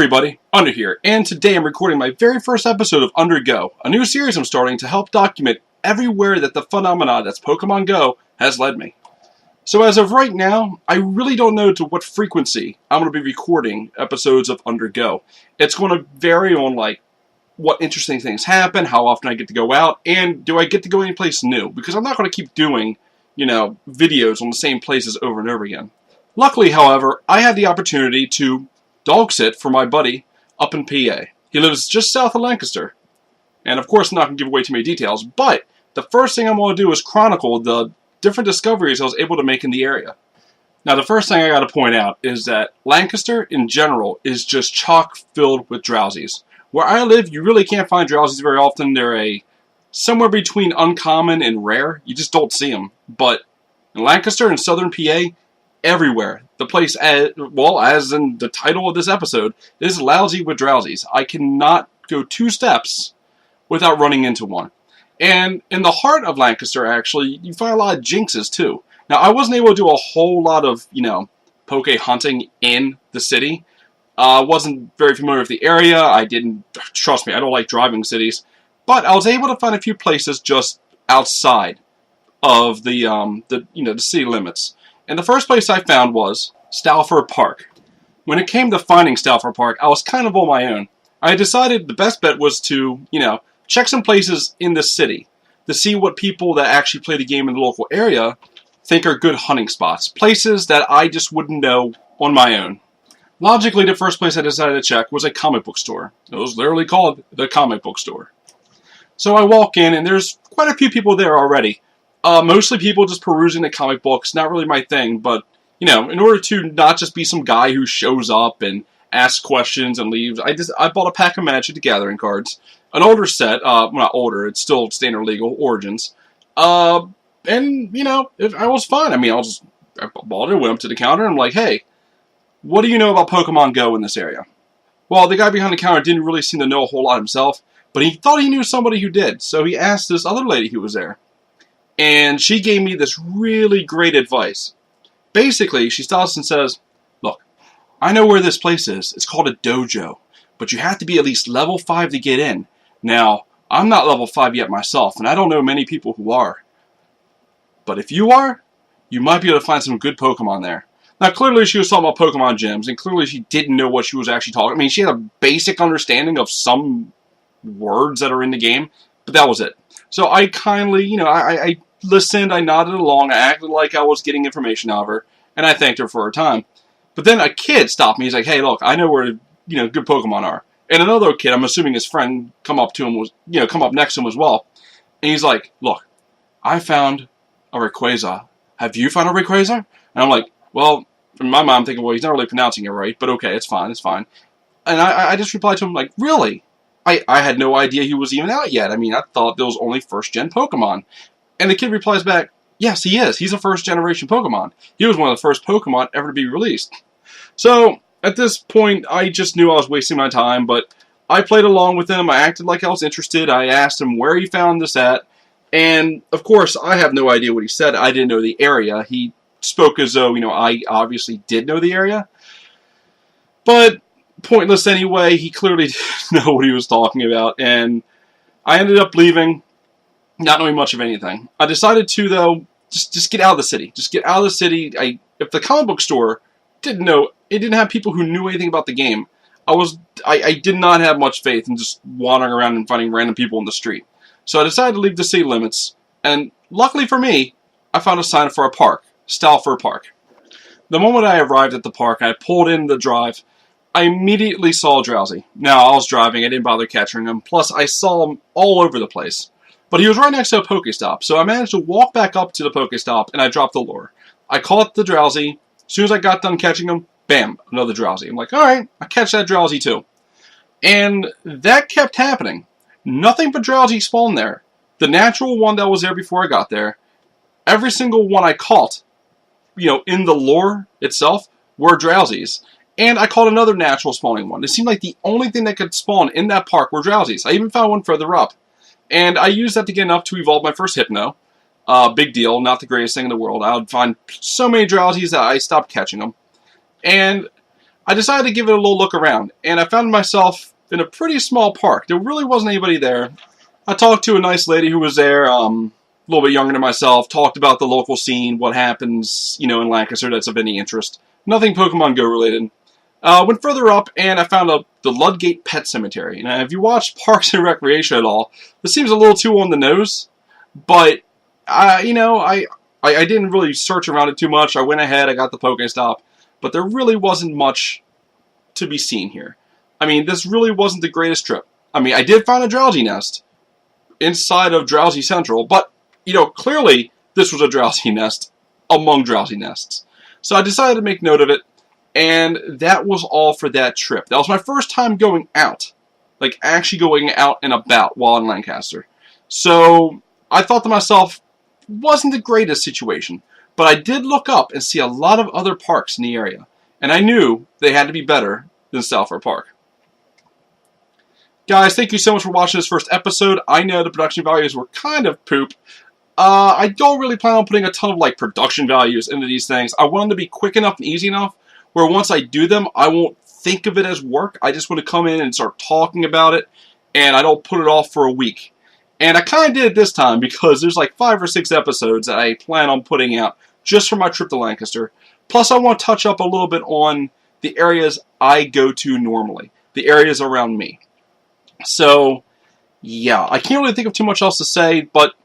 everybody, Undr here, and today I'm recording my very first episode of Undr Go, a new series I'm starting to help document everywhere that the phenomena that's Pokemon Go has led me. So as of right now, I really don't know to what frequency I'm going to be recording episodes of Undr Go. It's going to vary on like what interesting things happen, how often I get to go out, and do I get to go anyplace new, because I'm not going to keep doing, videos on the same places over and over again. Luckily, however, I had the opportunity to dog sit for my buddy up in PA. He lives just south of Lancaster. And of course, I'm not going to give away too many details, but the first thing I'm going to do is chronicle the different discoveries I was able to make in the area. Now, the first thing I got to point out is that Lancaster, in general, is just chock-filled with Drowzees. Where I live, you really can't find Drowzees very often. They're somewhere between uncommon and rare. You just don't see them. But in Lancaster and southern PA, everywhere. The place, as in the title of this episode, is lousy with Drowzees. I cannot go 2 steps without running into one. And in the heart of Lancaster, actually, you find a lot of jinxes, too. Now, I wasn't able to do a whole lot of, poke hunting in the city. I wasn't very familiar with the area. Trust me, I don't like driving cities. But I was able to find a few places just outside of the city limits. And the first place I found was Stalford Park. When it came to finding Stalford Park, I was kind of on my own. I decided the best bet was to, check some places in the city to see what people that actually play the game in the local area think are good hunting spots. Places that I just wouldn't know on my own. Logically, the first place I decided to check was a comic book store. It was literally called the comic book store. So I walk in, and there's quite a few people there already. Mostly people just perusing the comic books, not really my thing, but, in order to not just be some guy who shows up and asks questions and leaves, I bought a pack of Magic the Gathering cards, an older set, well, not older, it's still standard legal, Origins, and, I was fine. I mean, I bought it, went up to the counter, and I'm like, hey, what do you know about Pokemon Go in this area? Well, the guy behind the counter didn't really seem to know a whole lot himself, but he thought he knew somebody who did, so he asked this other lady who was there. And she gave me this really great advice. Basically, she stops and says, look, I know where this place is. It's called a dojo. But you have to be at least level 5 to get in. Now, I'm not level 5 yet myself, and I don't know many people who are. But if you are, you might be able to find some good Pokemon there. Now, clearly she was talking about Pokemon gyms, and clearly she didn't know what she was actually talking about. I mean, she had a basic understanding of some words that are in the game, but that was it. So I kindly, I listened, I nodded along, I acted like I was getting information out of her, and I thanked her for her time. But then a kid stopped me. He's like, hey, look, I know where, good Pokemon are. And another kid, I'm assuming his friend, come up next to him as well. And he's like, look, I found a Rayquaza. Have you found a Rayquaza? And I'm like, well, in my mind, I'm thinking, well, he's not really pronouncing it right, but okay, it's fine. And I just replied to him, like, really? I had no idea he was even out yet. I mean, I thought there was only first-gen Pokemon. And the kid replies back, yes, he is. He's a first-generation Pokemon. He was one of the first Pokemon ever to be released. So, at this point, I just knew I was wasting my time, but I played along with him. I acted like I was interested. I asked him where he found this at. And, of course, I have no idea what he said. I didn't know the area. He spoke as though, I obviously did know the area. But pointless anyway. He clearly didn't know what he was talking about. And I ended up leaving, not knowing much of anything. I decided to, though, just get out of the city. Just get out of the city. If the comic book store didn't have people who knew anything about the game, I did not have much faith in just wandering around and finding random people in the street. So I decided to leave the city limits, and luckily for me, I found a sign for a park, Stalford Park. The moment I arrived at the park, I pulled in the drive, I immediately saw Drowzee. Now, I was driving, I didn't bother catching him, plus I saw him all over the place. But he was right next to a Pokestop, so I managed to walk back up to the Pokestop, and I dropped the lure. I caught the Drowzee. As soon as I got done catching him, bam, another Drowzee. I'm like, alright, I catch that Drowzee too. And that kept happening. Nothing but Drowzee spawned there. The natural one that was there before I got there, every single one I caught, in the lure itself, were Drowzees. And I caught another natural spawning one. It seemed like the only thing that could spawn in that park were Drowzees. I even found one further up. And I used that to get enough to evolve my first Hypno. Big deal, not the greatest thing in the world. I would find so many Drowzees that I stopped catching them. And I decided to give it a little look around, and I found myself in a pretty small park. There really wasn't anybody there. I talked to a nice lady who was there, a little bit younger than myself, talked about the local scene, what happens, in Lancaster that's of any interest. Nothing Pokemon Go related. Went further up, and I found the Ludgate Pet Cemetery. Now, if you watch Parks and Recreation at all, this seems a little too on the nose, but, I didn't really search around it too much. I went ahead, I got the Pokestop, but there really wasn't much to be seen here. I mean, this really wasn't the greatest trip. I mean, I did find a Drowzee nest inside of Drowzee Central, but, clearly this was a Drowzee nest among Drowzee nests. So I decided to make note of it, and that was all for that trip. That was my first time going out, like actually going out and about while in Lancaster. So I thought to myself, wasn't the greatest situation, but I did look up and see a lot of other parks in the area, and I knew they had to be better than Salford Park. Guys, thank you so much for watching this first episode. I know the production values were kind of poop. I don't really plan on putting a ton of production values into these things. I want them to be quick enough and easy enough where once I do them, I won't think of it as work. I just want to come in and start talking about it, and I don't put it off for a week. And I kind of did it this time because there's 5 or 6 episodes that I plan on putting out just for my trip to Lancaster. Plus, I want to touch up a little bit on the areas I go to normally, the areas around me. So, yeah, I can't really think of too much else to say, but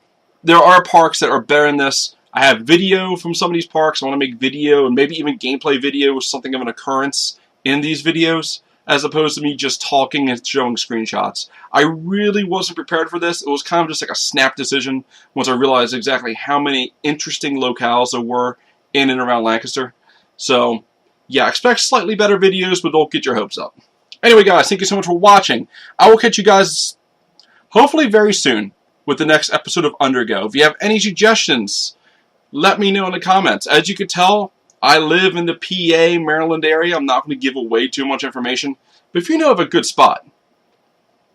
there are parks that are better than this. I have video from some of these parks. I want to make video and maybe even gameplay video with something of an occurrence in these videos, as opposed to me just talking and showing screenshots. I really wasn't prepared for this. It was kind of just like a snap decision once I realized exactly how many interesting locales there were in and around Lancaster. So, yeah, expect slightly better videos, but don't get your hopes up. Anyway, guys, thank you so much for watching. I will catch you guys hopefully very soon with the next episode of Undr Go. If you have any suggestions, let me know in the comments. As you can tell, I live in the PA, Maryland area. I'm not going to give away too much information. But if you know of a good spot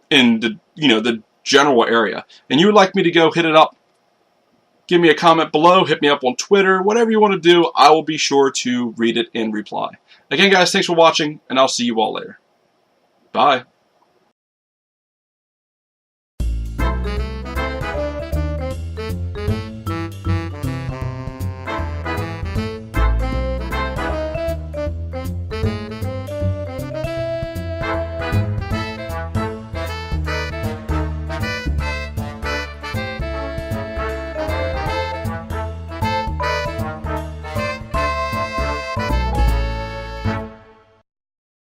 in the general area, and you would like me to go hit it up, give me a comment below, hit me up on Twitter, whatever you want to do, I will be sure to read it and reply. Again, guys, thanks for watching, and I'll see you all later. Bye.